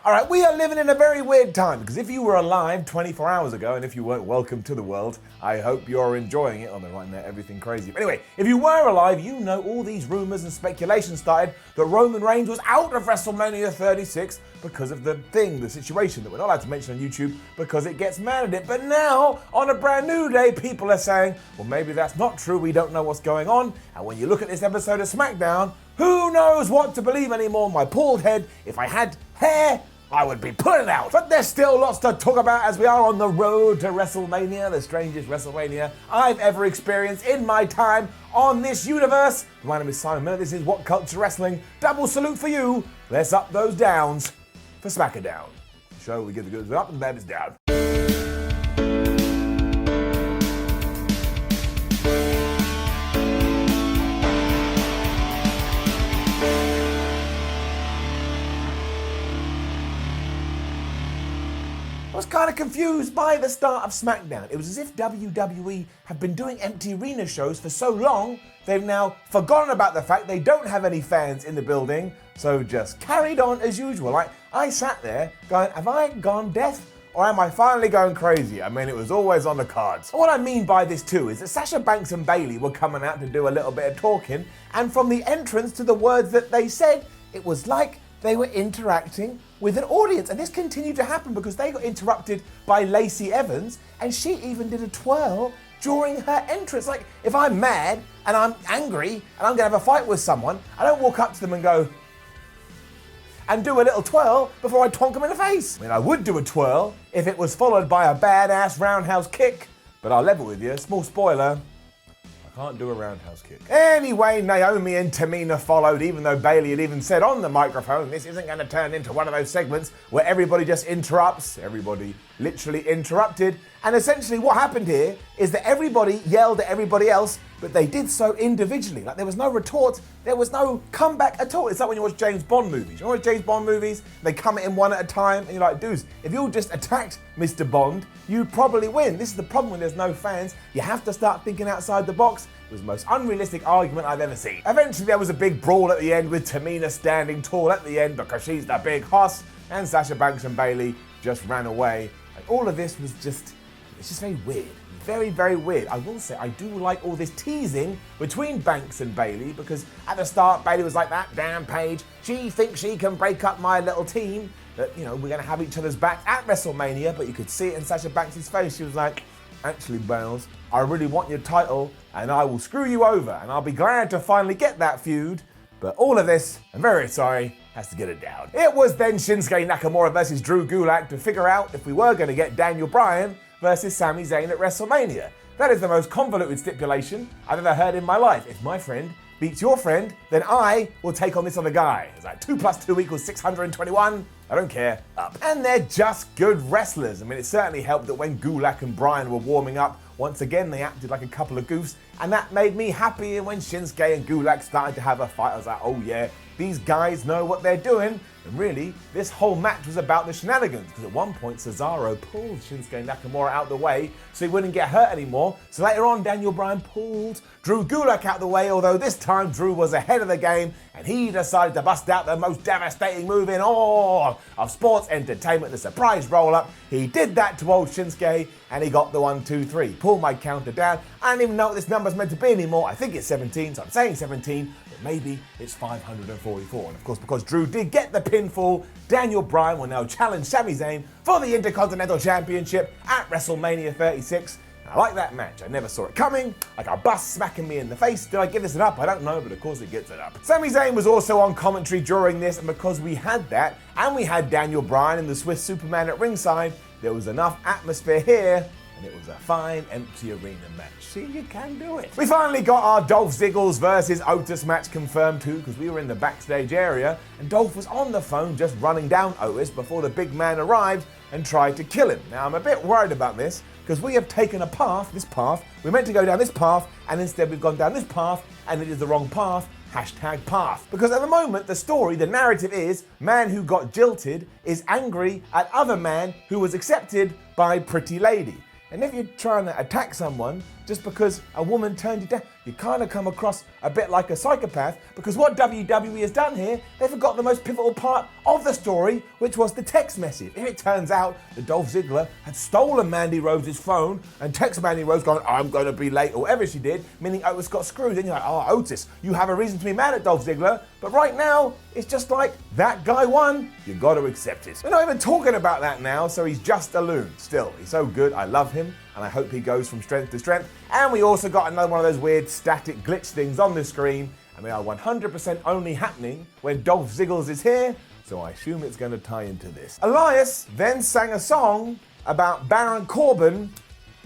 All right, we are living in a very weird time because if you were alive 24 hours ago and if you weren't, welcome to the world. I hope you're enjoying it. Oh, they're writing there, everything crazy. But anyway, if you were alive, you know all these rumors and speculation started that Roman Reigns was out of WrestleMania 36 because of the situation that we're not allowed to mention on YouTube because it gets mad at it. But now, on a brand new day, people are saying, well, maybe that's not true. We don't know what's going on. And when you look at this episode of Smackdown, who knows what to believe anymore? My bald head, if I had hair, I would be pulling it out. But there's still lots to talk about as we are on the road to WrestleMania, the strangest WrestleMania I've ever experienced in my time on this universe. My name is Simon Miller. This is WhatCulture Wrestling. Double salute for you. Let's up those downs for Smackdown. The show we give the goods up and the bad is down. I was kind of confused by the start of SmackDown. It was as if WWE have been doing empty arena shows for so long, they've now forgotten about the fact they don't have any fans in the building, so just carried on as usual. Like, I sat there going, have I gone deaf? Or am I finally going crazy? I mean, it was always on the cards. And what I mean by this too is that Sasha Banks and Bayley were coming out to do a little bit of talking, and from the entrance to the words that they said, it was like they were interacting with an audience. And this continued to happen because they got interrupted by Lacey Evans, and she even did a twirl during her entrance. Like, if I'm mad and I'm angry and I'm gonna have a fight with someone, I don't walk up to them and go and do a little twirl before I tonk them in the face. I mean, I would do a twirl if it was followed by a badass roundhouse kick, but I'll level with you, small spoiler, can't do a roundhouse kick. Anyway, Naomi and Tamina followed, even though Bayley had even said on the microphone, this isn't going to turn into one of those segments where everybody just interrupts. Everybody literally interrupted. And essentially what happened here is that everybody yelled at everybody else, but they did so individually. Like, there was no retort, there was no comeback at all. It's like when you watch James Bond movies. You watch James Bond movies, they come in one at a time, and you're like, dudes, if you just attacked Mr. Bond, you'd probably win. This is the problem when there's no fans. You have to start thinking outside the box. It was the most unrealistic argument I've ever seen. Eventually there was a big brawl at the end with Tamina standing tall at the end because she's the big hoss, and Sasha Banks and Bayley just ran away. And all of this was just, it's just very weird. Very, very weird. I will say, I do like all this teasing between Banks and Bayley because at the start, Bayley was like, that damn Paige, she thinks she can break up my little team, that, you know, we're going to have each other's back at WrestleMania, but you could see it in Sasha Banks' face. She was like, actually, Bales, I really want your title and I will screw you over and I'll be glad to finally get that feud. But all of this, I'm very sorry, has to get it down. It was then Shinsegae Nakamura versus Drew Gulab to figure out if we were going to get Daniel Bryan versus Sami Zayn at WrestleMania. That is the most convoluted stipulation I've ever heard in my life. If my friend beats your friend, then I will take on this other guy. It's like 2 + 2 = 621. I don't care. Up. And they're just good wrestlers. I mean, it certainly helped that when Gulak and Bryan were warming up, once again they acted like a couple of goofs, and that made me happy. And when Shinsuke and Gulak started to have a fight, I was like, oh yeah, these guys know what they're doing. And really, this whole match was about the shenanigans, because at one point Cesaro pulled Shinsuke Nakamura out the way so he wouldn't get hurt anymore. So later on, Daniel Bryan pulled Drew Gulak out the way, although this time Drew was ahead of the game and he decided to bust out the most devastating move in all of sports entertainment, the surprise roll-up. He did that to old Shinsuke and he got the 1, 2, 3. Pulled my counter down. I don't even know what this number's meant to be anymore. I think it's 17, so I'm saying 17. Maybe it's 544. And of course, because Drew did get the pinfall, Daniel Bryan will now challenge Sami Zayn for the Intercontinental Championship at WrestleMania 36. And I like that match. I never saw it coming, like a bus smacking me in the face. Did I give this an up? I don't know, but of course it gets it up. Sami Zayn was also on commentary during this, and because we had that, and we had Daniel Bryan and the Swiss Superman at ringside, there was enough atmosphere here, and it was a fine, empty arena match. See, you can do it. We finally got our Dolph Ziggler versus Otis match confirmed too, because we were in the backstage area, and Dolph was on the phone just running down Otis before the big man arrived and tried to kill him. Now, I'm a bit worried about this, because we have taken a path, this path, we're meant to go down this path, and instead we've gone down this path, and it is the wrong path, #path. Because at the moment, the story, the narrative is, man who got jilted is angry at other man who was accepted by pretty lady. And if you're trying to attack someone just because a woman turned you down. You kind of come across a bit like a psychopath, because what WWE has done here, they forgot the most pivotal part of the story, which was the text message. If it turns out that Dolph Ziggler had stolen Mandy Rose's phone and texted Mandy Rose going, I'm going to be late, or whatever she did, meaning Otis got screwed, then you're like, oh, Otis, you have a reason to be mad at Dolph Ziggler. But right now, it's just like, that guy won, you got to accept it. We're not even talking about that now, so he's just a loon. Still, he's so good, I love him, and I hope he goes from strength to strength. And we also got another one of those weird static glitch things on the screen, and they are 100% only happening when Dolph Ziggler is here, so I assume it's going to tie into this. Elias then sang a song about Baron Corbin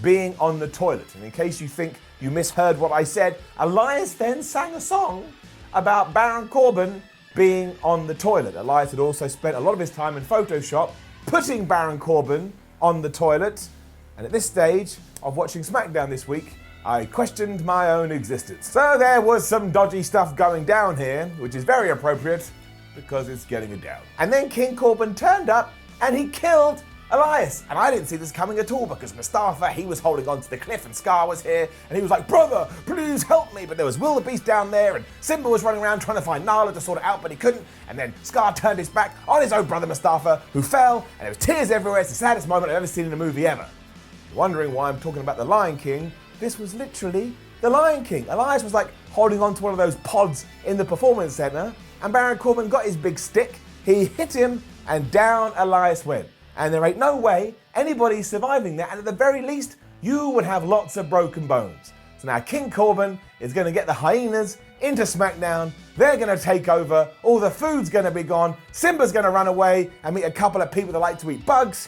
being on the toilet. And in case you think you misheard what I said, Elias then sang a song about Baron Corbin being on the toilet. Elias had also spent a lot of his time in Photoshop putting Baron Corbin on the toilet. And at this stage of watching SmackDown this week, I questioned my own existence. So there was some dodgy stuff going down here, which is very appropriate because it's getting it down. And then King Corbin turned up and he killed Elias. And I didn't see this coming at all because Mustafa, he was holding onto the cliff and Scar was here and he was like, brother, please help me. But there was Will the Beast down there and Simba was running around trying to find Nala to sort it out, but he couldn't. And then Scar turned his back on his own brother Mustafa, who fell, and there was tears everywhere. It's the saddest moment I've ever seen in a movie ever. You're wondering why I'm talking about the Lion King? This was literally the Lion King. Elias was like holding on to one of those pods in the Performance Center, and Baron Corbin got his big stick, he hit him, and down Elias went. And there ain't no way anybody's surviving that, and at the very least, you would have lots of broken bones. So now King Corbin is going to get the hyenas into SmackDown, they're going to take over, all the food's going to be gone, Simba's going to run away and meet a couple of people that like to eat bugs.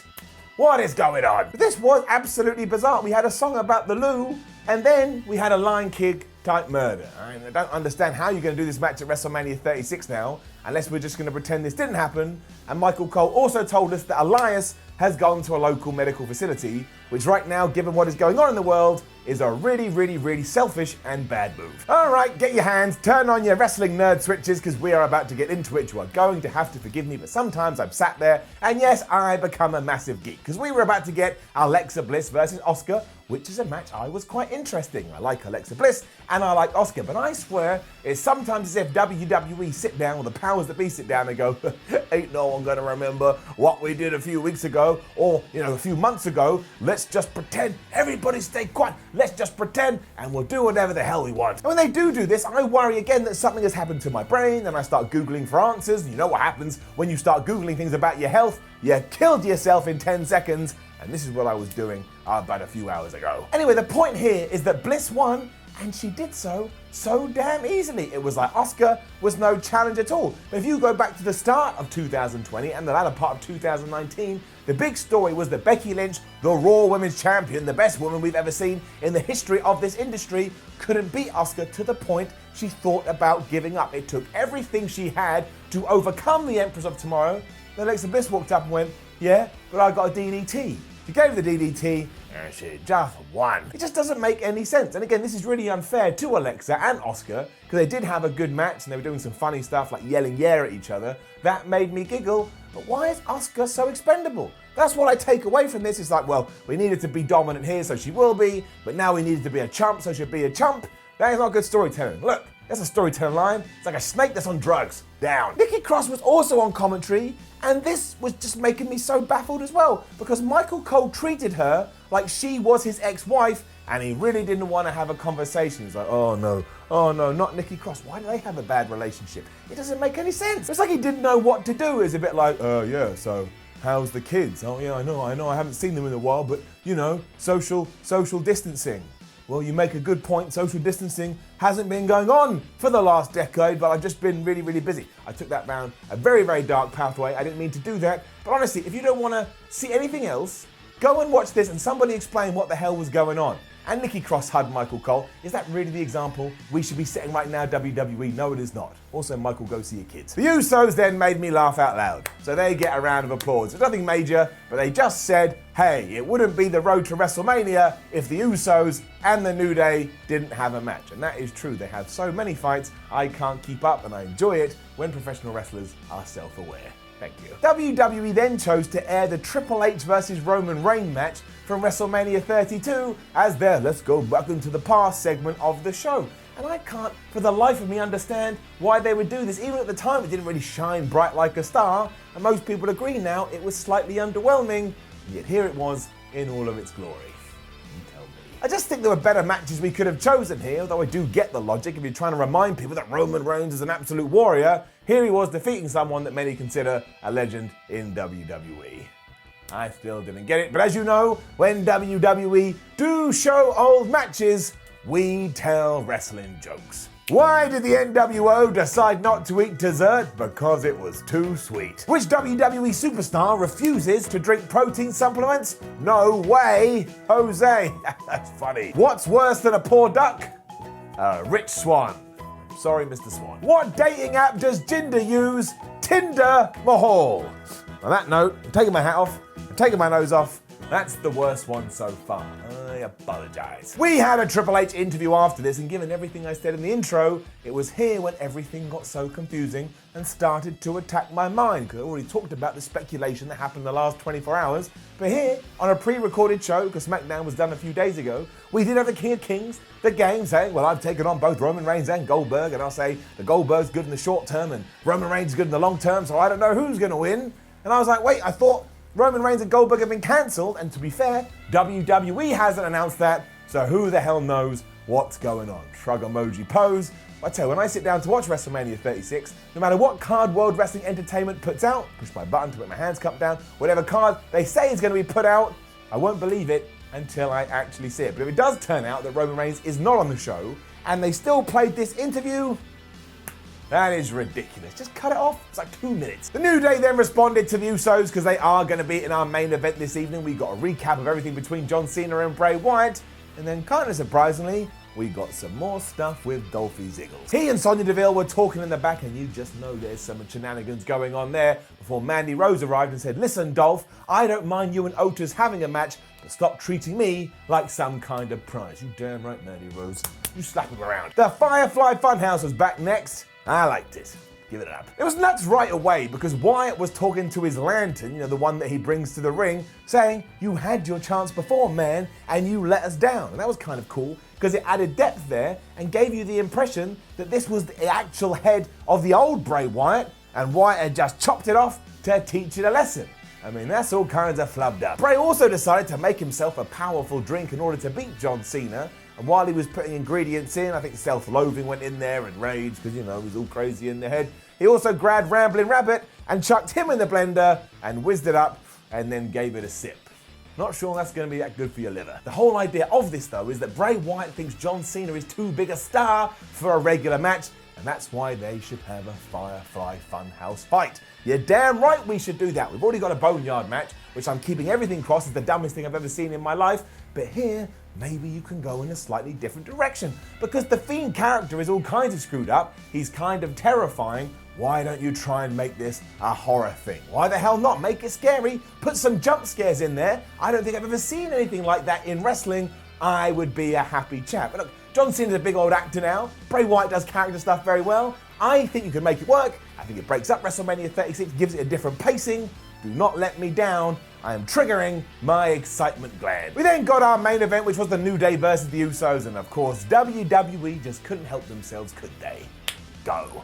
What is going on? This was absolutely bizarre. We had a song about the loo, and then we had a Lion King type murder. I don't understand how you're going to do this match at WrestleMania 36 now, unless we're just going to pretend this didn't happen. And Michael Cole also told us that Elias has gone to a local medical facility, which right now, given what is going on in the world, is a really, really, really selfish and bad move. All right, get your hands, turn on your wrestling nerd switches, because we are about to get into it. You are going to have to forgive me, but sometimes I'm sat there, and yes, I become a massive geek, because we were about to get Alexa Bliss versus Asuka, which is a match I was quite interesting. I like Alexa Bliss, and I like Asuka, but I swear, it's sometimes as if WWE sit down, or the powers that be sit down and go, ain't no one gonna remember what we did a few weeks ago, or, a few months ago. Let's just pretend, everybody stay quiet, let's just pretend, and we'll do whatever the hell we want. And when they do this, I worry again that something has happened to my brain, and I start Googling for answers, and you know what happens when you start Googling things about your health? You killed yourself in 10 seconds, and this is what I was doing about a few hours ago. Anyway, the point here is that Bliss won, and she did so damn easily. It was like Asuka was no challenge at all. But if you go back to the start of 2020 and the latter part of 2019, the big story was that Becky Lynch, the Raw Women's Champion, the best woman we've ever seen in the history of this industry, couldn't beat Asuka to the point she thought about giving up. It took everything she had to overcome the Empress of Tomorrow. Then Alexa Bliss walked up and went, yeah, but I got a DDT. She gave the DDT, and she just won. It just doesn't make any sense. And again, this is really unfair to Alexa and Asuka, because they did have a good match, and they were doing some funny stuff like yelling yeah at each other. That made me giggle, but why is Asuka so expendable? That's what I take away from this. It's like, well, we needed to be dominant here, so she will be, but now we needed to be a chump, so she'll be a chump. That is not good storytelling. Look, that's a storytelling line. It's like a snake that's on drugs. Down. Nikki Cross was also on commentary, and this was just making me so baffled as well, because Michael Cole treated her like she was his ex-wife, and he really didn't want to have a conversation. He's like, oh no, not Nikki Cross. Why do they have a bad relationship? It doesn't make any sense. It's like he didn't know what to do. It's a bit like, yeah, so how's the kids? Oh yeah, I know, I haven't seen them in a while, but social distancing. Well, you make a good point. Social distancing hasn't been going on for the last decade, but I've just been really, really busy. I took that down a very, very dark pathway. I didn't mean to do that. But honestly, if you don't want to see anything else, go and watch this and somebody explain what the hell was going on. And Nikki Cross hugged Michael Cole. Is that really the example we should be setting right now, WWE? No, it is not. Also, Michael, go see your kids. The Usos then made me laugh out loud. So they get a round of applause. It's nothing major, but they just said, hey, it wouldn't be the road to WrestleMania if the Usos and the New Day didn't have a match. And that is true. They have so many fights, I can't keep up, and I enjoy it when professional wrestlers are self-aware. Thank you. WWE then chose to air the Triple H versus Roman Reigns match from WrestleMania 32 as their Let's Go Back into the Past segment of the show. And I can't for the life of me understand why they would do this. Even at the time it didn't really shine bright like a star, and most people agree now it was slightly underwhelming, yet here it was in all of its glory. You tell me. I just think there were better matches we could have chosen here, although I do get the logic if you're trying to remind people that Roman Reigns is an absolute warrior. Here he was defeating someone that many consider a legend in WWE. I still didn't get it, but as you know, when WWE do show old matches, we tell wrestling jokes. Why did the NWO decide not to eat dessert? Because it was too sweet. Which WWE superstar refuses to drink protein supplements? No way, Jose. That's funny. What's worse than a poor duck? A rich swan. Sorry, Mr. Swan. What dating app does Jinder use? Tinder Mahal. On that note, I'm taking my hat off, I'm taking my nose off. That's the worst one so far. I apologize. We had a Triple H interview after this, and given everything I said in the intro, it was here when everything got so confusing and started to attack my mind, because I already talked about the speculation that happened in the last 24 hours. But here, on a pre-recorded show, because SmackDown was done a few days ago, we did have the King of Kings, the Game, saying, well, I've taken on both Roman Reigns and Goldberg, and I'll say the Goldberg's good in the short term and Roman Reigns is good in the long term, so I don't know who's going to win. And I was like, wait, I thought Roman Reigns and Goldberg have been cancelled, and to be fair, WWE hasn't announced that, so who the hell knows what's going on? Shrug emoji pose. I tell you, when I sit down to watch WrestleMania 36, no matter what card World Wrestling Entertainment puts out, push my button to make my hands come down, whatever card they say is going to be put out, I won't believe it until I actually see it. But if it does turn out that Roman Reigns is not on the show, and they still played this interview, that is ridiculous. Just cut it off. It's like 2 minutes. The New Day then responded to the Usos because they are going to be in our main event this evening. We got a recap of everything between John Cena and Bray Wyatt. And then kind of surprisingly, we got some more stuff with Dolph Ziggler. He and Sonya Deville were talking in the back, and you just know there's some shenanigans going on there before Mandy Rose arrived and said, listen, Dolph, I don't mind you and Otis having a match, but stop treating me like some kind of prize. You damn right, Mandy Rose. You slap him around. The Firefly Funhouse was back next. I liked it. Give it up. It was nuts right away because Wyatt was talking to his lantern, the one that he brings to the ring, saying, you had your chance before, man, and you let us down. And that was kind of cool because it added depth there and gave you the impression that this was the actual head of the old Bray Wyatt, and Wyatt had just chopped it off to teach it a lesson. I mean, that's all kinds of flubbed up. Bray also decided to make himself a powerful drink in order to beat John Cena. And while he was putting ingredients in, I think self-loathing went in there and rage because, he was all crazy in the head. He also grabbed Ramblin' Rabbit and chucked him in the blender and whizzed it up and then gave it a sip. Not sure that's going to be that good for your liver. The whole idea of this, though, is that Bray Wyatt thinks John Cena is too big a star for a regular match, and that's why they should have a Firefly Funhouse fight. You're damn right we should do that. We've already got a Boneyard match, which I'm keeping everything crossed as the dumbest thing I've ever seen in my life, but here, maybe you can go in a slightly different direction. Because the Fiend character is all kinds of screwed up, he's kind of terrifying. Why don't you try and make this a horror thing? Why the hell not? Make it scary, put some jump scares in there. I don't think I've ever seen anything like that in wrestling. I would be a happy chap. But look, John Cena's a big old actor now. Bray Wyatt does character stuff very well. I think you can make it work. I think it breaks up WrestleMania 36, gives it a different pacing. Do not let me down. I am triggering my excitement gland. We then got our main event, which was the New Day versus the Usos, and of course, WWE just couldn't help themselves, could they? Go.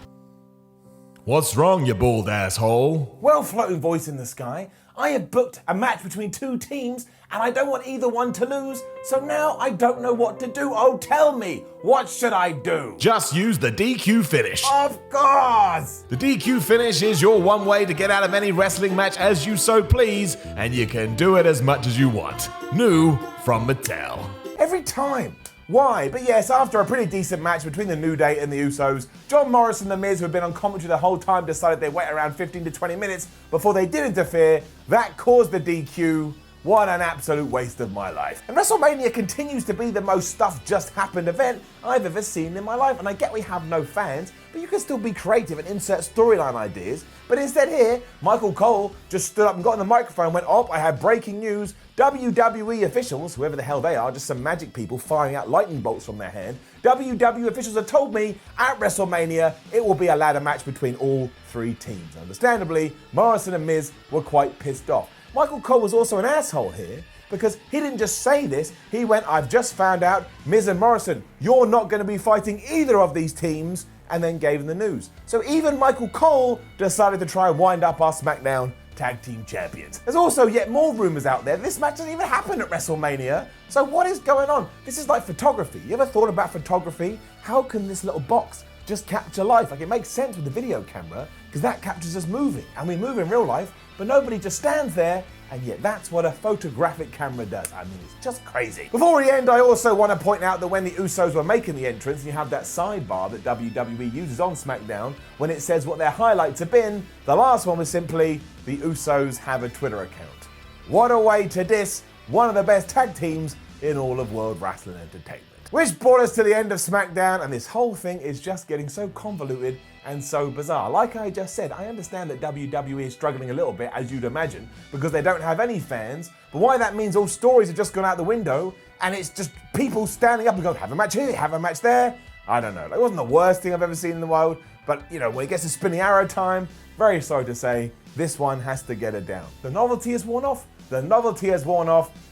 What's wrong, you bald asshole? Well, floating voice in the sky, I have booked a match between two teams, and I don't want either one to lose, so now I don't know what to do. Oh, tell me, what should I do? Just use the DQ finish. Of course! The DQ finish is your one way to get out of any wrestling match as you so please, and you can do it as much as you want. New from Mattel. Every time. Why? But yes, after a pretty decent match between the New Day and the Usos, John Morris and The Miz, who had been on commentary the whole time, decided they'd wait around 15 to 20 minutes before they did interfere. That caused the DQ. What an absolute waste of my life. And WrestleMania continues to be the most stuff just happened event I've ever seen in my life. And I get we have no fans, but you can still be creative and insert storyline ideas. But instead here, Michael Cole just stood up and got on the microphone and went, "Oh, I have breaking news. WWE officials," whoever the hell they are, just some magic people firing out lightning bolts from their hand, WWE officials have told me at WrestleMania it will be a ladder match between all three teams. Understandably, Morrison and Miz were quite pissed off. Michael Cole was also an asshole here because he didn't just say this, he went, "I've just found out, Miz and Morrison, you're not going to be fighting either of these teams," and then gave them the news. So even Michael Cole decided to try and wind up our SmackDown Tag Team Champions. There's also yet more rumors out there. This match doesn't even happen at WrestleMania. So what is going on? This is like photography. You ever thought about photography? How can this little box just capture life? Like, it makes sense with the video camera because that captures us moving. And we move in real life, but nobody just stands there, and yet that's what a photographic camera does. I mean, it's just crazy. Before we end, I also want to point out that when the Usos were making the entrance, you have that sidebar that WWE uses on SmackDown when it says what their highlights have been. The last one was simply, the Usos have a Twitter account. What a way to diss one of the best tag teams in all of World Wrestling Entertainment. Which brought us to the end of SmackDown, and this whole thing is just getting so convoluted and so bizarre. Like I just said, I understand that WWE is struggling a little bit, as you'd imagine, because they don't have any fans, but why that means all stories have just gone out the window, and it's just people standing up and going, have a match here, have a match there, I don't know. It wasn't the worst thing I've ever seen in the world, but you know, when it gets to spinning arrow time, very sorry to say, this one has to get it down. The novelty has worn off,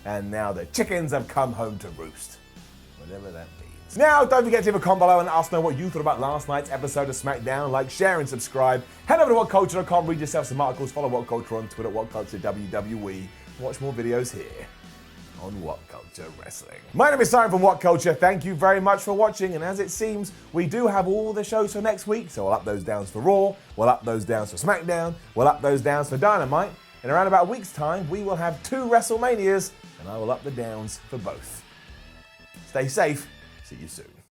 and now the chickens have come home to roost. Whatever that means. Now, don't forget to leave a comment below and let us know what you thought about last night's episode of SmackDown. Like, share, and subscribe. Head over to WhatCulture.com, read yourself some articles, follow WhatCulture on Twitter, WhatCulture WWE. Watch more videos here on WhatCulture Wrestling. My name is Simon from WhatCulture. Thank you very much for watching. And as it seems, we do have all the shows for next week. So we'll up those downs for Raw, we'll up those downs for SmackDown, we'll up those downs for Dynamite. In around about a week's time, we will have 2 WrestleManias, and I will up the downs for both. Stay safe. See you soon.